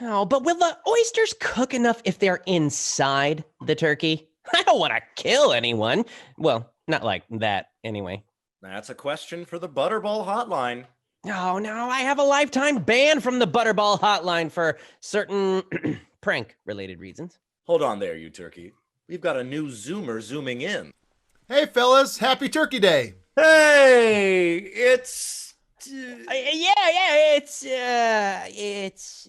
Oh, but will the oysters cook enough if they're inside the turkey? I don't want to kill anyone. Well, not like that, anyway. That's a question for the Butterball Hotline. Oh, no, I have a lifetime ban from the Butterball Hotline for certain prank-related reasons. Hold on there, you turkey. We've got a new Zoomer zooming in. Hey, fellas, happy Turkey Day. Hey, it's... it's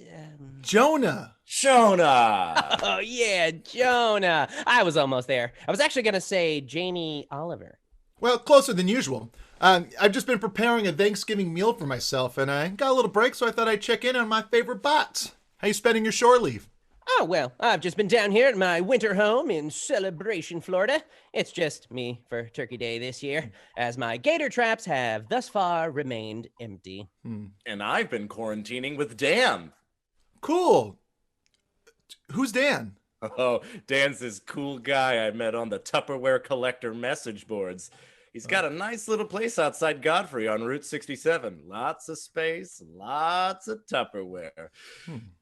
Jonah. Shona. Oh, yeah, Jonah. I was almost there. I was actually going to say Jamie Oliver. Well, closer than usual. I've just been preparing a Thanksgiving meal for myself, and I got a little break, so I thought I'd check in on my favorite bots. How you spending your shore leave? Oh, well, I've just been down here at my winter home in Celebration, Florida. It's just me for Turkey Day this year, as my gator traps have thus far remained empty. And I've been quarantining with Dan. Cool. Who's Dan? Oh, Dan's this cool guy I met on the Tupperware collector message boards. He's got a nice little place outside Godfrey on Route 67. Lots of space, lots of Tupperware.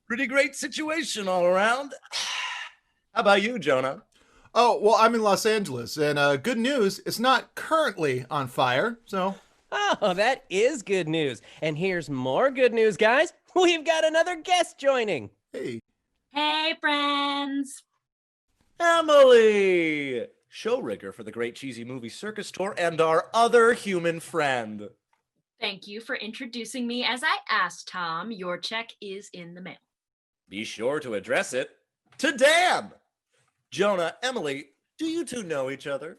Pretty great situation all around. How about you, Jonah? Oh, well, I'm in Los Angeles, and good news, it's not currently on fire, so... Oh, that is good news. And here's more good news, guys. We've got another guest joining. Hey. Hey, friends. Emily! Show rigger for the Great Cheesy Movie Circus Tour and our other human friend. Thank you for introducing me. As I asked Tom, your check is in the mail. Be sure to address it to Dan. Jonah, Emily, do you two know each other?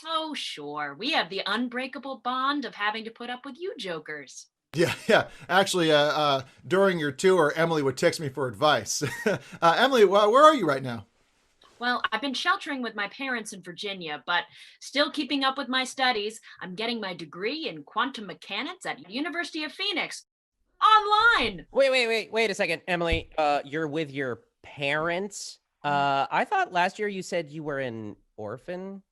Oh, sure. We have the unbreakable bond of having to put up with you jokers. Yeah. Actually, during your tour, Emily would text me for advice. Emily, where are you right now? Well, I've been sheltering with my parents in Virginia, but still keeping up with my studies. I'm getting my degree in quantum mechanics at University of Phoenix. Online! Wait a second, Emily. You're with your parents? I thought last year you said you were an orphan?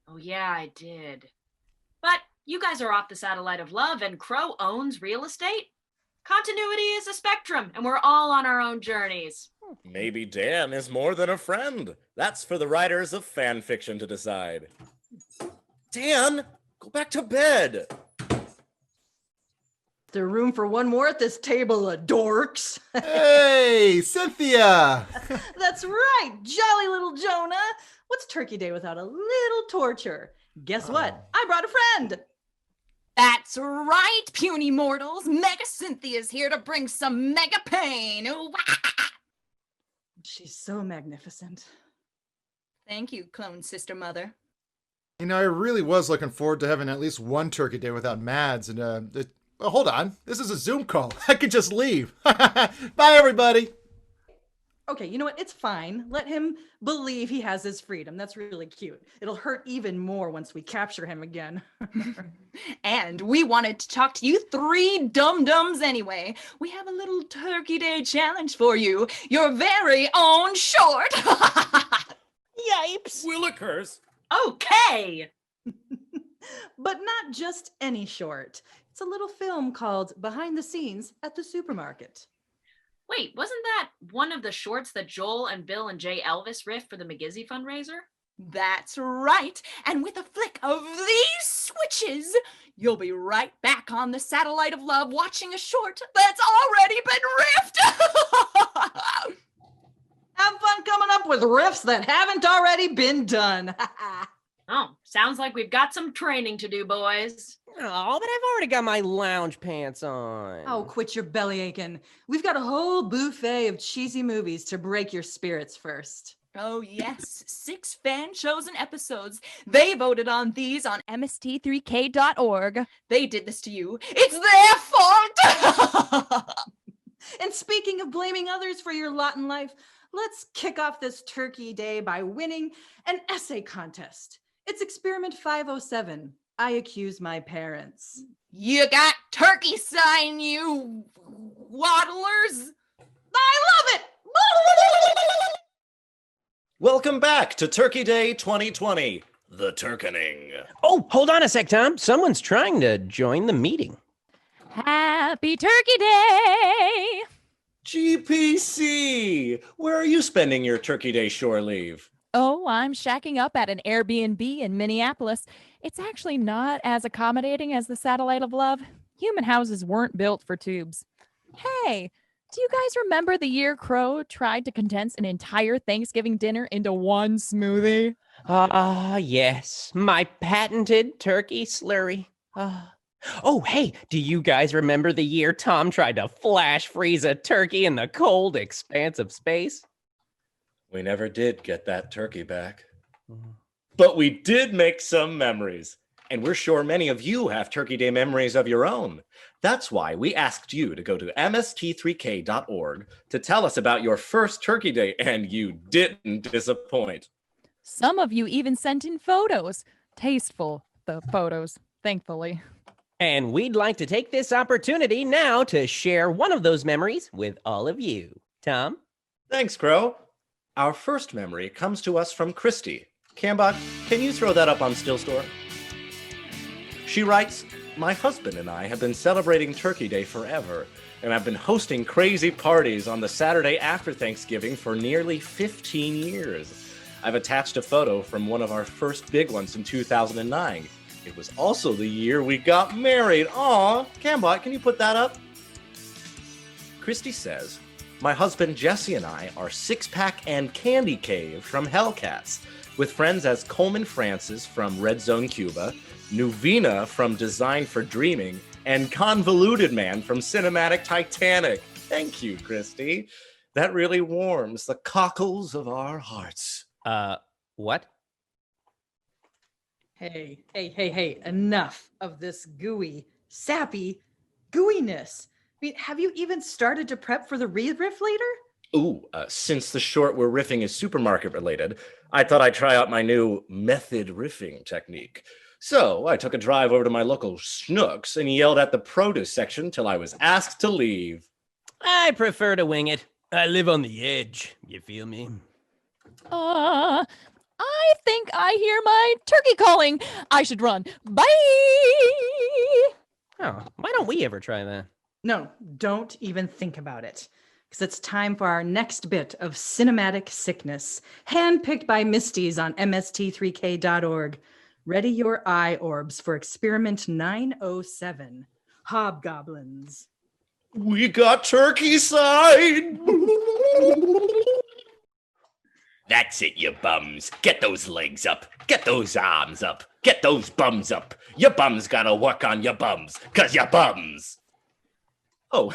Oh, yeah, I did. But you guys are off the satellite of love, and Crow owns real estate. Continuity is a spectrum, and we're all on our own journeys. Maybe Dan is more than a friend. That's for the writers of fan fiction to decide. Dan, go back to bed. There room for one more at this table of dorks? Hey, Cynthia! That's right, jolly little Jonah. What's Turkey Day without a little torture? Guess what? I brought a friend. That's right, puny mortals. MegaSynthia's here to bring some mega pain. She's so magnificent. Thank you, clone sister mother. You know, I really was looking forward to having at least one Turkey Day without Mads, and well, hold on. This is a Zoom call. I could just leave. Bye, everybody. Okay, you know what? It's fine. Let him believe he has his freedom. That's really cute. It'll hurt even more once we capture him again. And we wanted to talk to you three dum-dums anyway. We have a little Turkey Day challenge for you. Your very own short. Yipes! Willikers. Okay! But not just any short. It's a little film called Behind the Scenes at the Supermarket. Wait, wasn't that one of the shorts that Joel and Bill and Jay Elvis riff for the McGiffin fundraiser? That's right. And with a flick of these switches, you'll be right back on the satellite of love watching a short that's already been riffed. Have fun coming up with riffs that haven't already been done. Oh, sounds like we've got some training to do, boys. Oh, but I've already got my lounge pants on. Oh, quit your belly aching. We've got a whole buffet of cheesy movies to break your spirits first. Oh, yes. 6 fan-chosen episodes. They voted on these on MST3K.org. They did this to you. It's their fault! And speaking of blaming others for your lot in life, let's kick off this Turkey Day by winning an essay contest. It's Experiment 507. I accuse my parents. You got turkey sign, you waddlers. I love it! Welcome back to Turkey Day 2020, the Turkening. Oh, hold on a sec, Tom. Someone's trying to join the meeting. Happy Turkey Day! GPC, where are you spending your Turkey Day shore leave? Oh, I'm shacking up at an Airbnb in Minneapolis. It's actually not as accommodating as the Satellite of Love. Human houses weren't built for tubes. Hey, do you guys remember the year Crow tried to condense an entire Thanksgiving dinner into one smoothie? Yes, my patented turkey slurry. Oh, hey, do you guys remember the year Tom tried to flash freeze a turkey in the cold expanse of space? We never did get that turkey back. But we did make some memories. And we're sure many of you have Turkey Day memories of your own. That's why we asked you to go to MST3K.org to tell us about your first Turkey Day, and you didn't disappoint. Some of you even sent in photos. Tasteful, the photos, thankfully. And we'd like to take this opportunity now to share one of those memories with all of you. Tom? Thanks, Crow. Our first memory comes to us from Christy. Cambot, can you throw that up on Still Store? She writes, my husband and I have been celebrating Turkey Day forever, and I've been hosting crazy parties on the Saturday after Thanksgiving for nearly 15 years. I've attached a photo from one of our first big ones in 2009. It was also the year we got married. Aw, Cambot, can you put that up? Christy says, my husband Jesse and I are Six Pack and Candy Cave from Hellcats, with friends as Coleman Francis from Red Zone Cuba, Nuvina from Design for Dreaming, and Convoluted Man from Cinematic Titanic. Thank you, Christy. That really warms the cockles of our hearts. What? Hey, enough of this gooey, sappy gooiness. I mean, have you even started to prep for the riff later? Ooh, since the short we're riffing is supermarket related, I thought I'd try out my new method riffing technique. So I took a drive over to my local Schnucks and yelled at the produce section till I was asked to leave. I prefer to wing it. I live on the edge. You feel me? I think I hear my turkey calling. I should run. Bye! Oh, why don't we ever try that? No, don't even think about it. Because it's time for our next bit of cinematic sickness, handpicked by Misties on MST3K.org. Ready your eye orbs for experiment 907, Hobgoblins. We got turkey side! That's it, you bums. Get those legs up. Get those arms up. Get those bums up. Your bums gotta work on your bums, 'cause you're bums. Oh,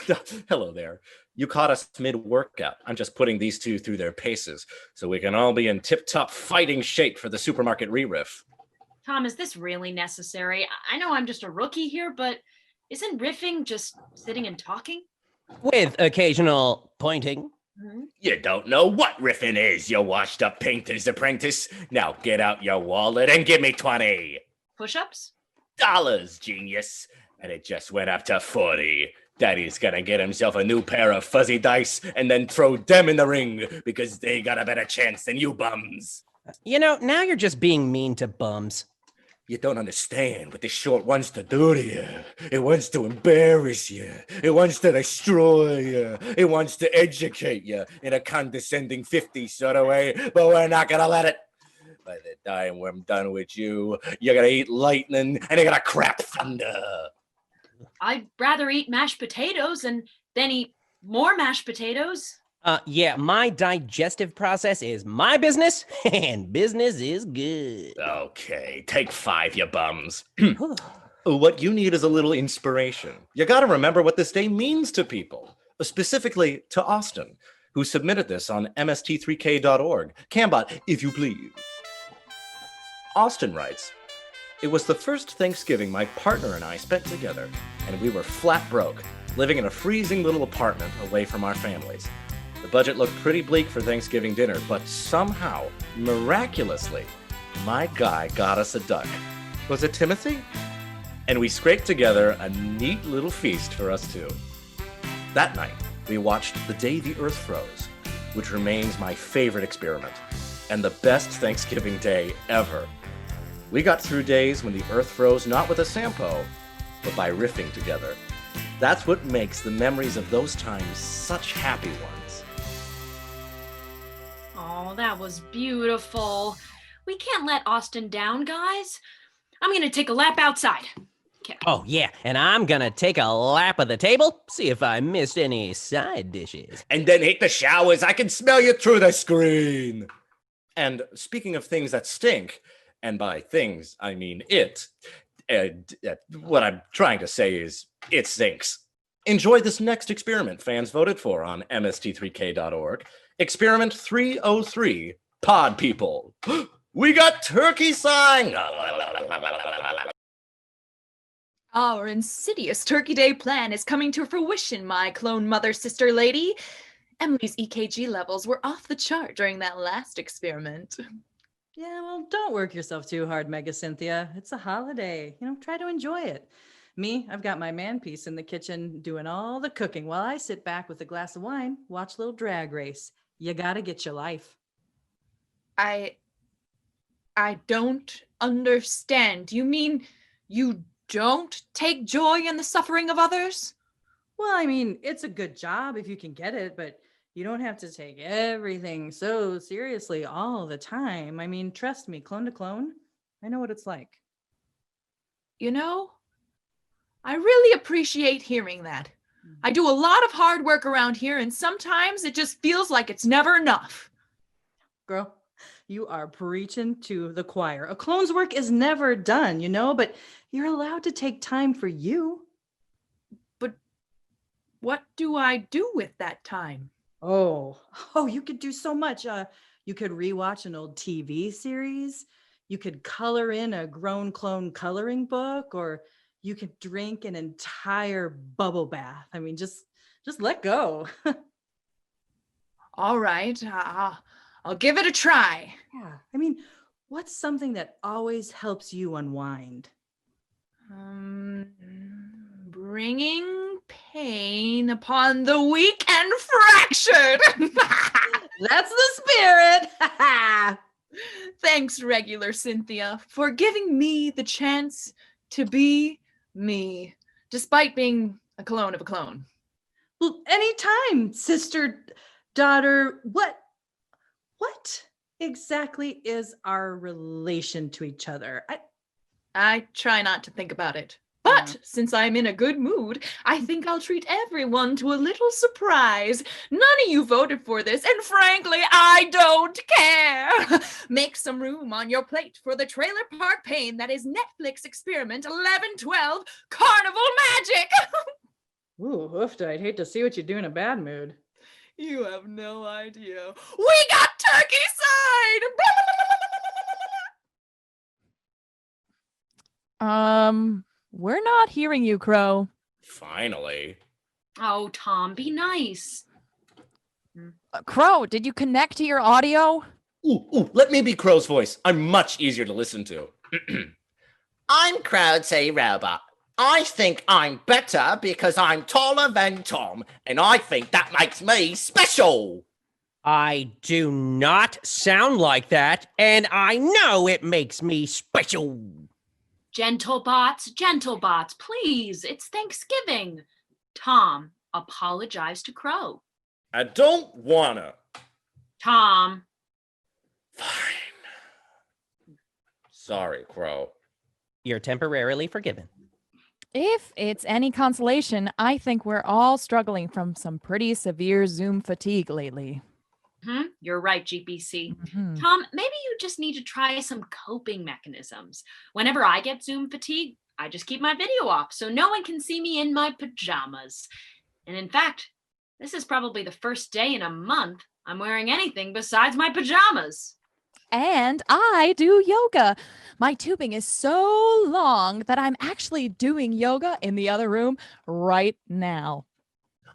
hello there. You caught us mid-workout. I'm just putting these two through their paces so we can all be in tip-top fighting shape for the supermarket re-riff. Tom, is this really necessary? I know I'm just a rookie here, but isn't riffing just sitting and talking? With occasional pointing. You don't know what riffing is, you washed-up painter's apprentice. Now get out your wallet and give me 20. Push-ups? Dollars, genius. And it just went up to 40. Daddy's gonna get himself a new pair of fuzzy dice and then throw them in the ring because they got a better chance than you bums. You know, now you're just being mean to bums. You don't understand what this short wants to do to you. It wants to embarrass you. It wants to destroy you. It wants to educate you in a condescending 50s sort of way, but we're not gonna let it. By the time we're done with you, you're gonna eat lightning and you're gonna crap thunder. I'd rather eat mashed potatoes and then eat more mashed potatoes. Yeah, my digestive process is my business, and business is good. Okay, take 5, you bums. What you need is a little inspiration. You gotta remember what this day means to people, specifically to Austin, who submitted this on MST3K.org. Cambot, if you please. Austin writes, it was the first Thanksgiving my partner and I spent together, and we were flat broke, living in a freezing little apartment away from our families. The budget looked pretty bleak for Thanksgiving dinner, but somehow, miraculously, my guy got us a duck. Was it Timothy? And we scraped together a neat little feast for us two. That night, we watched The Day the Earth Froze, which remains my favorite experiment, and the best Thanksgiving day ever. We got through days when the Earth froze not with a Sampo, but by riffing together. That's what makes the memories of those times such happy ones. Oh, that was beautiful. We can't let Austin down, guys. I'm gonna take a lap outside. Okay. Oh, yeah, and I'm gonna take a lap of the table, see if I missed any side dishes. And then hit the showers. I can smell you through the screen. And speaking of things that stink, and by things, I mean it, what I'm trying to say is it stinks. Enjoy this next experiment fans voted for on MST3K.org. Experiment 303, Pod People. We got turkey sign! Our insidious Turkey Day plan is coming to fruition, my clone mother sister lady. Emily's EKG levels were off the chart during that last experiment. Yeah, well, don't work yourself too hard, MegaSynthia. It's a holiday. Try to enjoy it. Me, I've got my man piece in the kitchen doing all the cooking while I sit back with a glass of wine, watch a little drag race. You gotta get your life. I don't understand. You mean you don't take joy in the suffering of others? Well, it's a good job if you can get it, but you don't have to take everything so seriously all the time. Trust me, clone to clone, I know what it's like. I really appreciate hearing that. I do a lot of hard work around here, and sometimes it just feels like it's never enough. Girl, you are preaching to the choir. A clone's work is never done, but you're allowed to take time for you. But what do I do with that time? Oh, you could do so much. You could rewatch an old TV series. You could color in a grown clone coloring book, or you could drink an entire bubble bath. Just let go. All right, I'll give it a try. Yeah. What's something that always helps you unwind? Bringing pain upon the weak and fractured. That's the spirit. Thanks, regular Cynthia, for giving me the chance to be me, despite being a clone of a clone. Well, anytime, sister, daughter. What exactly is our relation to each other? I try not to think about it. But since I'm in a good mood, I think I'll treat everyone to a little surprise. None of you voted for this, and frankly, I don't care. Make some room on your plate for the trailer park pain that is Netflix Experiment 1112 Carnival Magic. Ooh, oofta, I'd hate to see what you do in a bad mood. You have no idea. We got turkey side! We're not hearing you, Crow. Finally. Oh, Tom, be nice. Crow, did you connect to your audio? Ooh, let me be Crow's voice. I'm much easier to listen to. I'm Crow T. Robot. I think I'm better because I'm taller than Tom, and I think that makes me special. I do not sound like that, and I know it makes me special. Gentle bots, please. It's Thanksgiving. Tom, apologize to Crow. I don't wanna. Tom. Fine. Sorry, Crow. You're temporarily forgiven. If it's any consolation, I think we're all struggling from some pretty severe Zoom fatigue lately. You're right, GPC. Mhm. Tom, maybe you just need to try some coping mechanisms. Whenever I get Zoom fatigue, I just keep my video off so no one can see me in my pajamas. And in fact, this is probably the first day in a month I'm wearing anything besides my pajamas. And I do yoga. My tubing is so long that I'm actually doing yoga in the other room right now.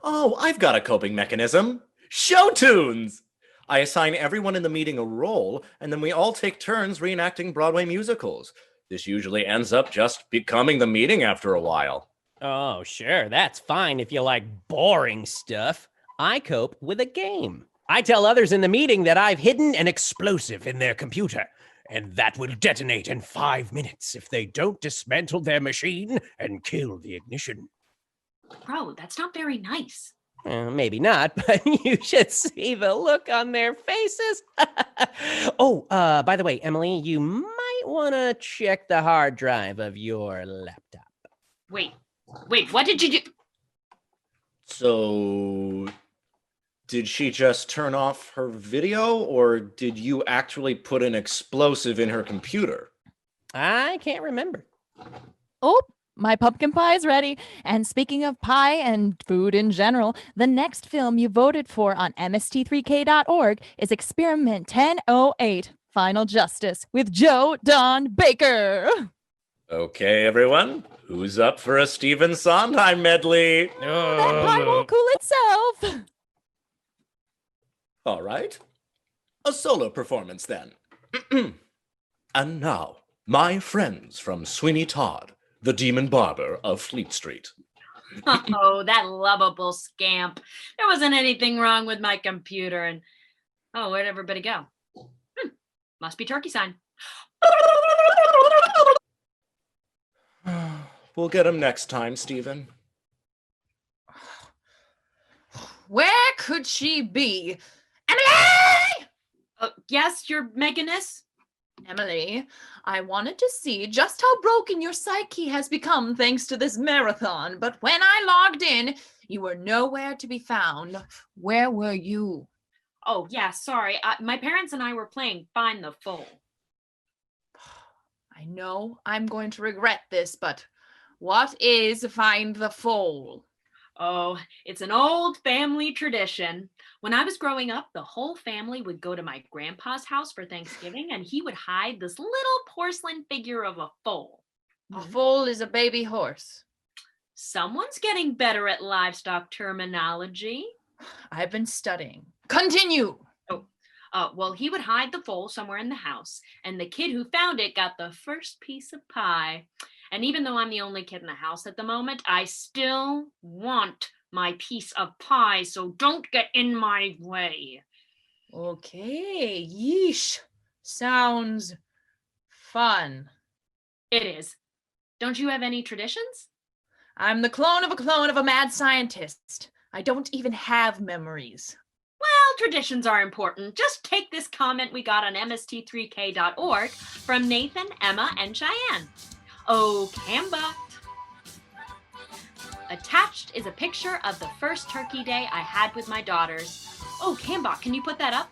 Oh, I've got a coping mechanism. Show tunes! I assign everyone in the meeting a role, and then we all take turns reenacting Broadway musicals. This usually ends up just becoming the meeting after a while. Oh, sure, that's fine if you like boring stuff. I cope with a game. I tell others in the meeting that I've hidden an explosive in their computer, and that will detonate in 5 minutes if they don't dismantle their machine and kill the ignition. Bro, that's not very nice. Maybe not, but you should see the look on their faces. Oh, by the way, Emily, you might want to check the hard drive of your laptop. Wait, what did you do? So, did she just turn off her video, or did you actually put an explosive in her computer? I can't remember. Oh, my pumpkin pie is ready. And speaking of pie and food in general, the next film you voted for on MST3K.org is Experiment 1008, Final Justice with Joe Don Baker. Okay, everyone, who's up for a Stephen Sondheim medley? That pie won't cool itself. All right, a solo performance then. And now, my friends from Sweeney Todd, the Demon Barber of Fleet Street. Oh, that lovable scamp. There wasn't anything wrong with my computer. And oh, where'd everybody go? Must be turkey sign. We'll get him next time, Stephen. Where could she be? Emily! Yes, your Meganess? Emily, I wanted to see just how broken your psyche has become thanks to this marathon, but when I logged in, you were nowhere to be found. Where were you? Oh, yeah, sorry. My parents and I were playing Find the Foal. I know I'm going to regret this, but what is Find the Foal? Oh, it's an old family tradition. When I was growing up, the whole family would go to my grandpa's house for Thanksgiving, and he would hide this little porcelain figure of a foal. A foal is a baby horse. Someone's getting better at livestock terminology. I've been studying. Continue. Well, he would hide the foal somewhere in the house, and the kid who found it got the first piece of pie. And even though I'm the only kid in the house at the moment, I still want my piece of pie, so don't get in my way. Okay, yeesh. Sounds fun. It is. Don't you have any traditions? I'm the clone of a mad scientist. I don't even have memories. Well, traditions are important. Just take this comment we got on MST3K.org from Nathan, Emma, and Cheyenne. Oh, Kamba. Attached is a picture of the first turkey day I had with my daughters. Oh, Kamba, can you put that up?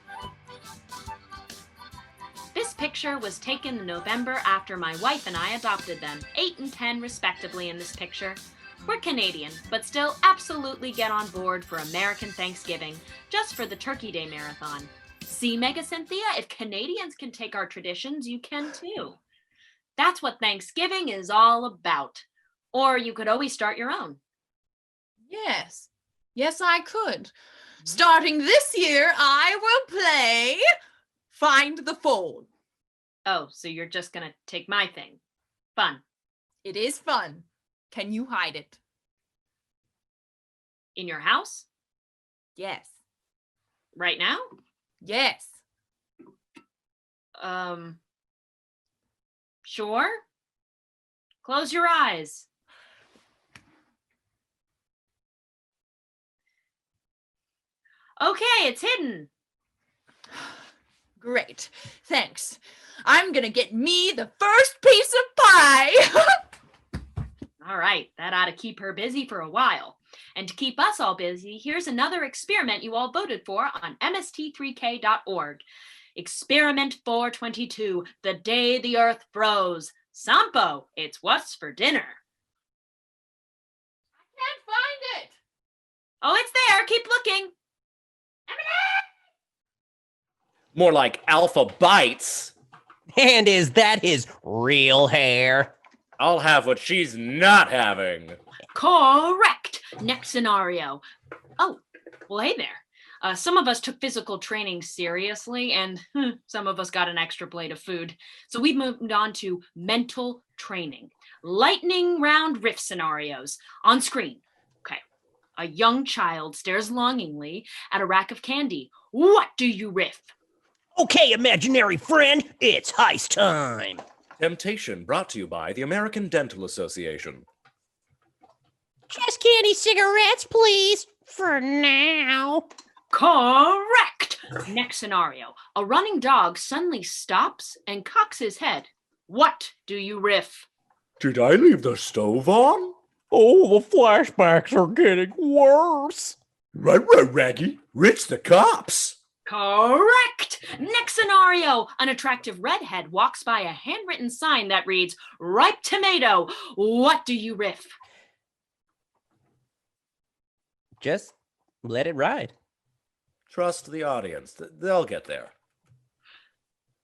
This picture was taken in November after my wife and I adopted them, 8 and 10 respectively in this picture. We're Canadian, but still absolutely get on board for American Thanksgiving, just for the Turkey Day Marathon. See, MegaSynthia, if Canadians can take our traditions, you can too. That's what Thanksgiving is all about. Or you could always start your own. Yes. Yes, I could. Starting this year, I will play Find the Foal. Oh, so you're just gonna take my thing. Fun. It is fun. Can you hide it? In your house? Yes. Right now? Yes. Sure. Close your eyes. Okay, it's hidden. Great. Thanks. I'm gonna get me the first piece of pie. All right, that ought to keep her busy for a while. And to keep us all busy, here's another experiment you all voted for on MST3K.org. Experiment 422, the day the earth froze. Sampo, it's what's for dinner. I can't find it. Oh, it's there. Keep looking. More like Alpha Bites. And is that his real hair? I'll have what she's not having. Correct. Next scenario. Oh, well, hey there. Some of us took physical training seriously, and some of us got an extra plate of food. So we've moved on to mental training. Lightning round riff scenarios on screen. Okay. A young child stares longingly at a rack of candy. What do you riff? Okay, imaginary friend, it's heist time. Temptation brought to you by the American Dental Association. Just candy cigarettes, please. For now. Correct! Next scenario. A running dog suddenly stops and cocks his head. What do you riff? Did I leave the stove on? Oh, the flashbacks are getting worse. Raggy, it's the cops. Correct! Next scenario. An attractive redhead walks by a handwritten sign that reads, ripe tomato. What do you riff? Just let it ride. Trust the audience. They'll get there.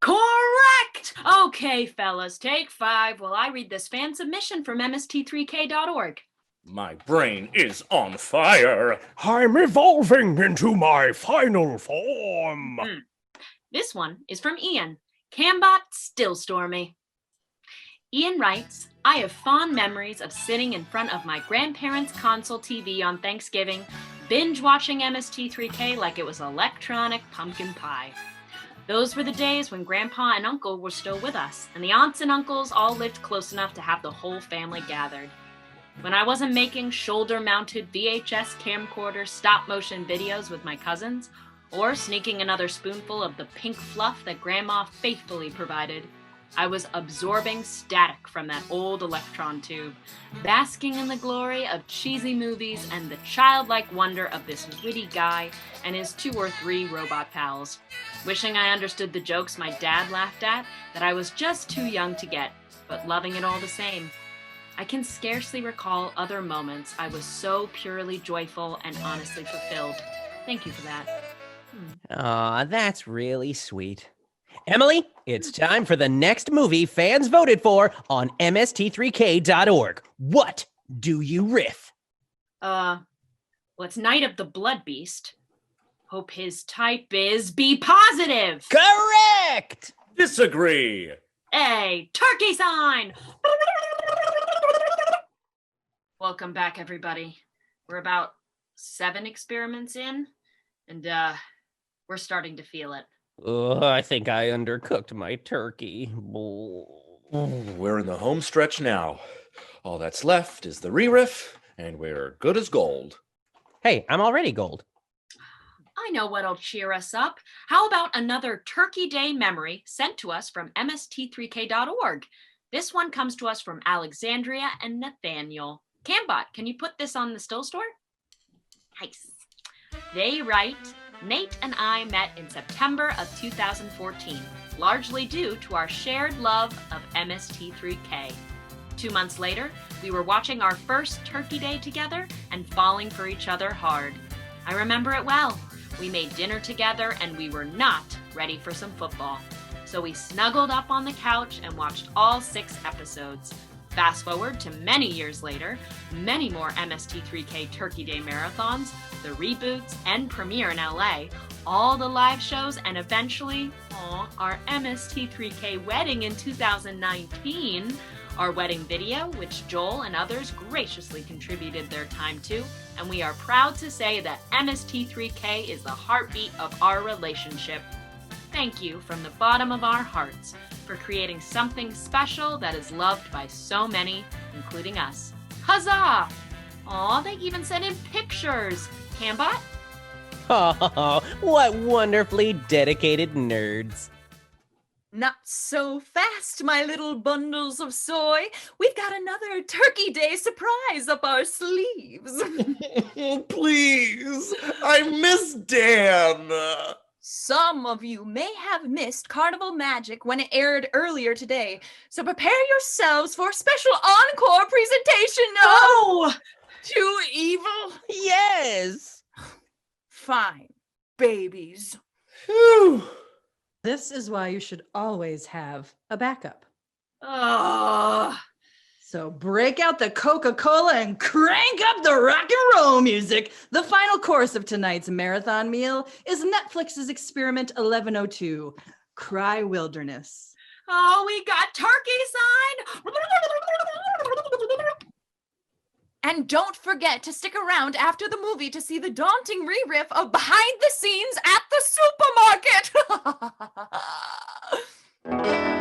Correct! Okay, fellas, take 5 while I read this fan submission from MST3K.org. My brain is on fire. I'm evolving into my final form. This one is from Ian. Cambot, still stormy. Ian writes, I have fond memories of sitting in front of my grandparents' console TV on Thanksgiving, binge watching MST3K like it was electronic pumpkin pie. Those were the days when Grandpa and Uncle were still with us, and the aunts and uncles all lived close enough to have the whole family gathered. When I wasn't making shoulder-mounted VHS camcorder stop-motion videos with my cousins, or sneaking another spoonful of the pink fluff that Grandma faithfully provided, I was absorbing static from that old electron tube, basking in the glory of cheesy movies and the childlike wonder of this witty guy and his 2 or 3 robot pals, wishing I understood the jokes my dad laughed at that I was just too young to get, but loving it all the same. I can scarcely recall other moments I was so purely joyful and honestly fulfilled. Thank you for that. Aw, that's really sweet. Emily, it's time for the next movie fans voted for on MST3K.org. What do you riff? Well, it's Night of the Blood Beast. Hope his type is B positive. Correct! Disagree. Hey, turkey sign! Welcome back, everybody. We're about 7 experiments in, and we're starting to feel it. I think I undercooked my turkey. We're in the home stretch now. All that's left is the re-riff, and we're good as gold. Hey, I'm already gold. I know what'll cheer us up. How about another Turkey Day memory sent to us from MST3K.org? This one comes to us from Alexandria and Nathaniel. Cambot, can you put this on the still store? Nice. They write, Nate and I met in September of 2014, largely due to our shared love of MST3K. 2 months later, we were watching our first Turkey Day together and falling for each other hard. I remember it well. We made dinner together and we were not ready for some football. So we snuggled up on the couch and watched all 6 episodes. Fast forward to many years later, many more MST3K Turkey Day marathons, the reboots and premiere in LA, all the live shows, and eventually, our MST3K wedding in 2019, our wedding video, which Joel and others graciously contributed their time to, and we are proud to say that MST3K is the heartbeat of our relationship. Thank you from the bottom of our hearts for creating something special that is loved by so many, including us. Huzzah! Aw, they even sent in pictures. Cambot? Oh, what wonderfully dedicated nerds. Not so fast, my little bundles of soy. We've got another Turkey Day surprise up our sleeves. Please, I miss Dan. Some of you may have missed Carnival Magic when it aired earlier today, so prepare yourselves for a special encore presentation of Too Evil. Yes! Fine, babies. Whew. This is why you should always have a backup. Ugh. So break out the Coca-Cola and crank up the rock and roll music. The final course of tonight's marathon meal is Netflix's Experiment 1102, Cry Wilderness. Oh, we got turkey sign! And don't forget to stick around after the movie to see the daunting re-riff of behind the scenes at the supermarket.